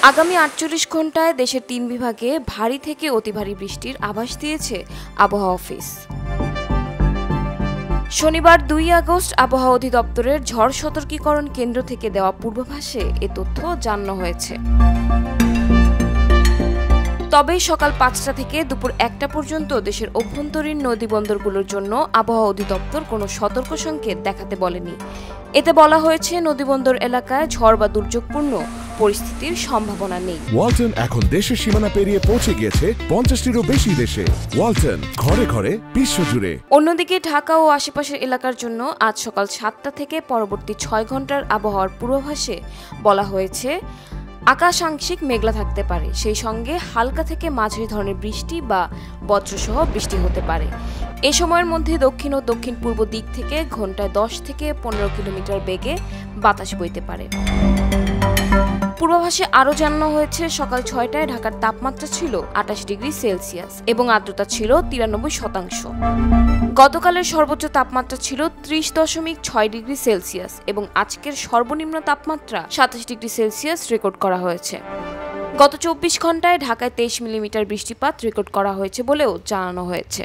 আগামী ৪৮ ঘণ্টায় দেশের ৩ বিভাগে ভারী থেকে অতি ভারী বৃষ্টির আভাস দিয়েছে আবহাওয়া অফিস। শনিবার ২ আগস্ট আবহাওয়া অধিদপ্তরের ঝড় সতর্কীকরণ কেন্দ্র থেকে দেওয়া পূর্বাভাসে এ তথ্য জানানো হয়েছে। তবে সকাল ৫টা থেকে দুপুর ১টা পর্যন্ত দেশের অভ্যন্তরীণ নদীবন্দরগুলোর জন্য আবহাওয়া অধিদপ্তর কোনো সতর্ক সংকেত দেখাতে বলেনি। এতে বলা হয়েছে নদীবন্দর এলাকায় ঝড় বা দুর্যোগপূর্ণ পরিস্থিতির সম্ভাবনা নেই। ওয়ালটন এখন দেশের সীমানা পেরিয়ে পৌঁছে গিয়েছে ৫০টিরও বেশি দেশে। ওয়ালটন, ঘরে ঘরে বিশ্বজুড়ে। অন্যদিকে ঢাকা ও আশেপাশের এলাকার জন্য আজ সকাল ৭টা থেকে পরবর্তী ৬ ঘন্টার আবহাওয়ার পূর্বাভাসে বলা হয়েছে আকাশ আংশিক মেঘলা থাকতে পারে, সেই সঙ্গে হালকা থেকে মাঝারি ধরনের বৃষ্টি বা বজ্রসহ বৃষ্টি হতে পারে। এ সময়ের মধ্যে দক্ষিণ ও দক্ষিণ পূর্ব দিক থেকে ঘন্টায় ১০ থেকে ১৫ কিলোমিটার বেগে বাতাস বইতে পারে। পূর্বাভাসে আরও জানানো হয়েছে সকাল ৬টায় ঢাকার তাপমাত্রা ছিল ২৮ ডিগ্রি সেলসিয়াস এবং আর্দ্রতা ছিল ৯৩%। গতকালের সর্বোচ্চ তাপমাত্রা ছিল ৩০.৬ ডিগ্রি সেলসিয়াস এবং আজকের সর্বনিম্ন তাপমাত্রা ২৭ ডিগ্রি সেলসিয়াস রেকর্ড করা হয়েছে। গত ২৪ ঘন্টায় ঢাকায় ২৩ মিলিমিটার বৃষ্টিপাত রেকর্ড করা হয়েছে বলেও জানানো হয়েছে।